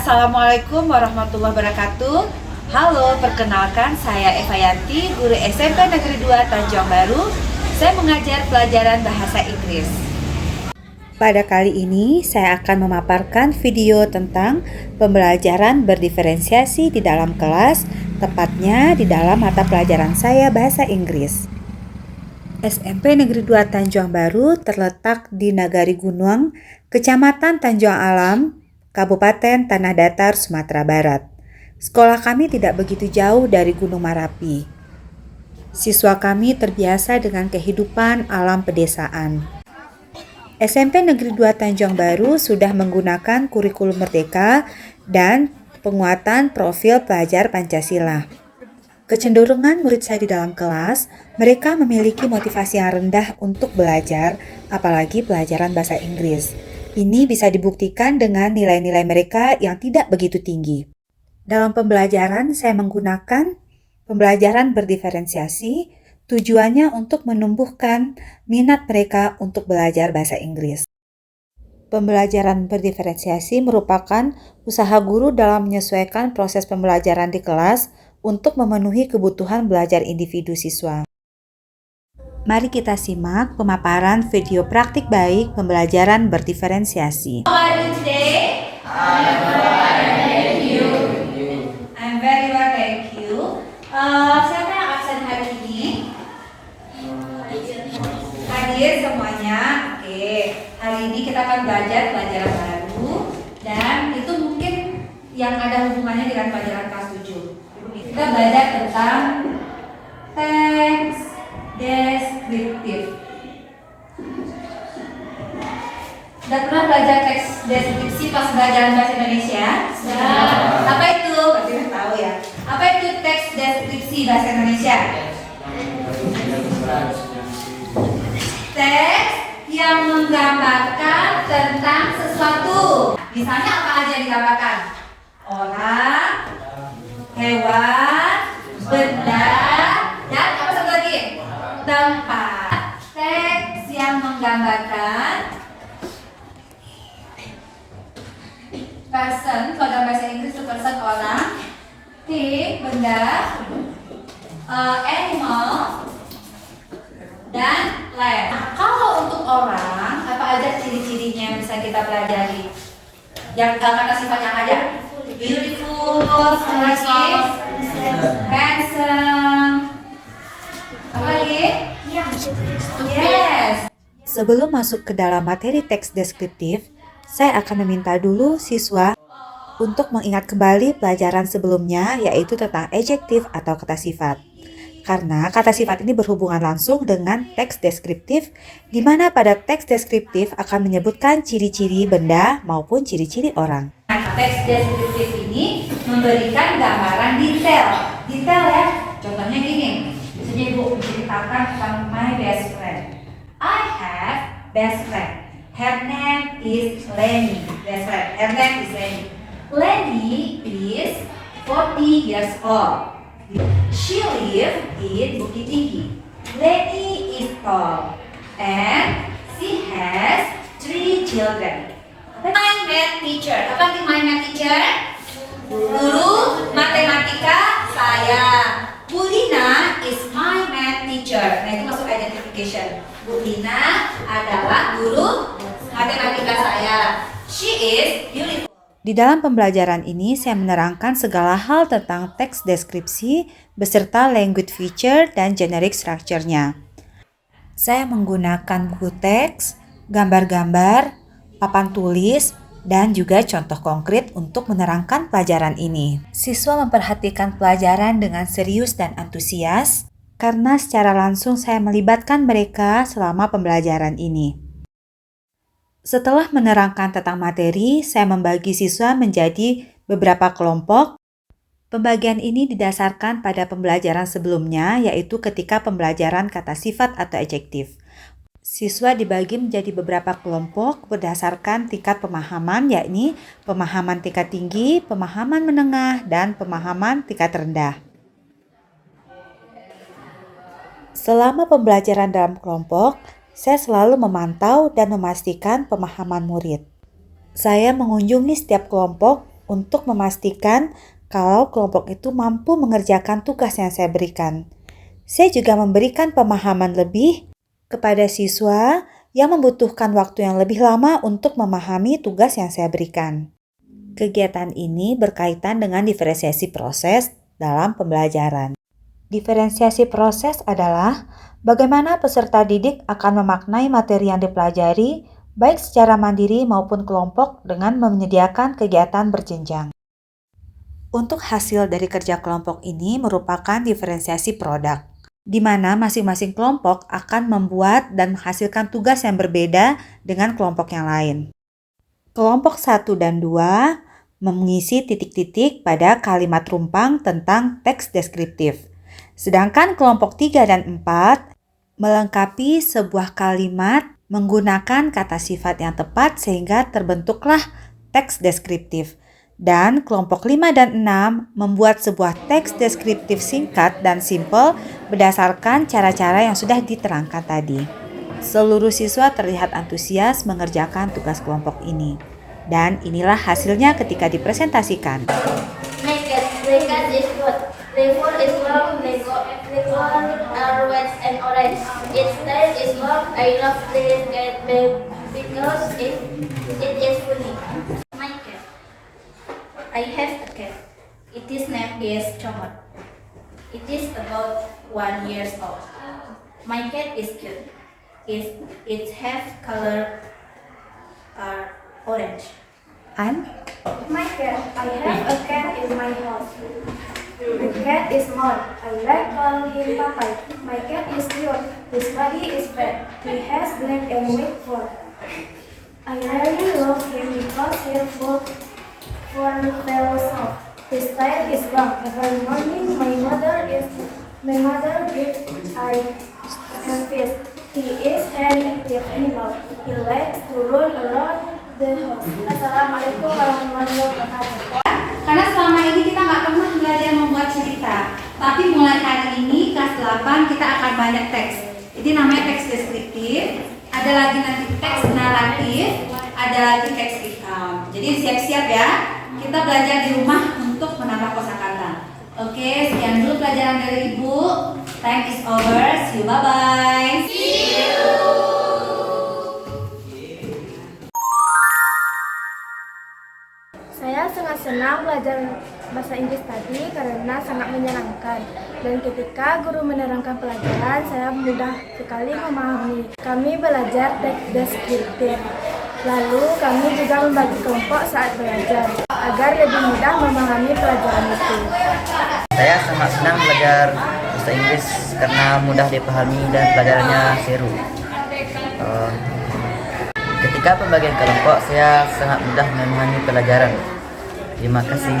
Assalamualaikum warahmatullahi wabarakatuh. Halo, perkenalkan saya Eva Yanti, guru SMP Negeri 2 Tanjung Baru. Saya mengajar pelajaran bahasa Inggris. Pada kali ini saya akan memaparkan video tentang pembelajaran berdiferensiasi di dalam kelas, tepatnya di dalam mata pelajaran saya bahasa Inggris. SMP Negeri 2 Tanjung Baru terletak di Nagari Gunung, Kecamatan Tanjung Alam, Kabupaten Tanah Datar, Sumatera Barat. Sekolah kami tidak begitu jauh dari Gunung Merapi. Siswa kami terbiasa dengan kehidupan alam pedesaan. SMP Negeri 2 Tanjung Baru sudah menggunakan kurikulum merdeka dan penguatan profil pelajar Pancasila. Kecenderungan murid saya di dalam kelas, mereka memiliki motivasi yang rendah untuk belajar, apalagi pelajaran bahasa Inggris. Ini bisa dibuktikan dengan nilai-nilai mereka yang tidak begitu tinggi. Dalam pembelajaran, saya menggunakan pembelajaran berdiferensiasi, tujuannya untuk menumbuhkan minat mereka untuk belajar bahasa Inggris. Pembelajaran berdiferensiasi merupakan usaha guru dalam menyesuaikan proses pembelajaran di kelas untuk memenuhi kebutuhan belajar individu siswa. Mari kita simak pemaparan video praktik baik pembelajaran berdiferensiasi. How are you today? I'm fine, thank you. I'm very well, thank you. Siapa yang absen hari ini? Hadir semuanya. Oke, hari ini kita akan belajar pelajaran baru dan itu mungkin yang ada hubungannya dengan pelajaran kelas 7. Kita belajar tentang teks deskriptif. Sudah pernah belajar teks deskripsi pas pelajaran bahasa Indonesia? Sudah. Apa itu? Berarti udah tahu ya. Apa itu teks deskripsi bahasa Indonesia? Teks yang menggambarkan tentang sesuatu. Misalnya apa aja yang digambarkan? Orang, hewan, benda, dan apa satu lagi? Tempat. Teks yang menggambarkan person, kalau dalam bahasa Inggris itu person orang, thing benda, animal, dan land. Nah, kalau untuk orang, apa aja ciri-cirinya yang bisa kita pelajari? Yang kata sifat yang ada? Beautiful, nice, handsome. Apa lagi? Yes. Sebelum masuk ke dalam materi teks deskriptif, saya akan meminta dulu siswa untuk mengingat kembali pelajaran sebelumnya, yaitu tentang adjektif atau kata sifat. Karena kata sifat ini berhubungan langsung dengan teks deskriptif, di mana pada teks deskriptif akan menyebutkan ciri-ciri benda maupun ciri-ciri orang. Teks deskriptif ini memberikan gambaran detail. Detail ya, contohnya gini. Misalnya Ibu menceritakan tentang my best friend. I have best friend. Her name is Lenny. Best friend. Her name is Lenny. Lenny is 40 years old. She lives in Bukit Tinggi. Lenny is tall and she has 3 children. My math teacher. Apa arti my math teacher? Guru matematika saya. Bu Lina is my math teacher. Nah, itu masuk identification. Bu Lina adalah guru matematika saya. She is beautiful. Di dalam pembelajaran ini, saya menerangkan segala hal tentang teks deskripsi beserta language feature dan generic structure-nya. Saya menggunakan buku teks, gambar-gambar, papan tulis, dan juga contoh konkret untuk menerangkan pelajaran ini. Siswa memperhatikan pelajaran dengan serius dan antusias, karena secara langsung saya melibatkan mereka selama pembelajaran ini. Setelah menerangkan tentang materi, saya membagi siswa menjadi beberapa kelompok. Pembagian ini didasarkan pada pembelajaran sebelumnya, yaitu ketika pembelajaran kata sifat atau adjektif. Siswa dibagi menjadi beberapa kelompok berdasarkan tingkat pemahaman, yakni pemahaman tingkat tinggi, pemahaman menengah, dan pemahaman tingkat rendah. Selama pembelajaran dalam kelompok, saya selalu memantau dan memastikan pemahaman murid. Saya mengunjungi setiap kelompok untuk memastikan kalau kelompok itu mampu mengerjakan tugas yang saya berikan. Saya juga memberikan pemahaman lebih kepada siswa yang membutuhkan waktu yang lebih lama untuk memahami tugas yang saya berikan. Kegiatan ini berkaitan dengan diferensiasi proses dalam pembelajaran. Diferensiasi proses adalah bagaimana peserta didik akan memaknai materi yang dipelajari, baik secara mandiri maupun kelompok dengan menyediakan kegiatan berjenjang. Untuk hasil dari kerja kelompok ini merupakan diferensiasi produk, di mana masing-masing kelompok akan membuat dan menghasilkan tugas yang berbeda dengan kelompok yang lain. Kelompok 1 dan 2 mengisi titik-titik pada kalimat rumpang tentang teks deskriptif. Sedangkan kelompok 3 dan 4 melengkapi sebuah kalimat menggunakan kata sifat yang tepat sehingga terbentuklah teks deskriptif. Dan kelompok 5 dan 6 membuat sebuah teks deskriptif singkat dan simpel berdasarkan cara-cara yang sudah diterangkan tadi. Seluruh siswa terlihat antusias mengerjakan tugas kelompok ini. Dan inilah hasilnya ketika dipresentasikan. Legas is good. Level is long. Level are red and orange. Its tail is long. I love the cat because it is funny. My cat. I have a cat. Its name is Chomot. It is about 1 year old. My cat is cute. It has color orange. And My cat. I have a cat in my house. The cat is small. I like calling him Papai. My cat is cute. His body is fat. He has black and white fur. I really love him because his fur feels soft. His tail is long. Every morning, my mother gives I and fish. He is an active animal. He likes to run around the house. Assalamualaikum warahmatullahi wabarakatuh. Karena selama ini kita nggak pernah belajar membuat cerita, tapi mulai hari ini kelas 8 kita akan banyak teks. Ini namanya teks deskriptif, ada lagi nanti teks naratif, ada lagi teks recount. Jadi siap-siap ya, kita belajar di rumah untuk menambah kosakata. Oke, sekian dulu pelajaran dari Ibu. Time is over. See you, bye-bye. Saya sangat senang belajar bahasa Inggris tadi karena sangat menyenangkan. Dan ketika guru menerangkan pelajaran, saya mudah sekali memahami. Kami belajar teks deskriptif. Lalu kami juga membagi kelompok saat belajar agar lebih mudah memahami pelajaran itu. Saya sangat senang belajar bahasa Inggris karena mudah dipahami dan pelajarannya seru. Ketika pembagian kelompok, saya sangat mudah memahami pelajaran. Terima kasih.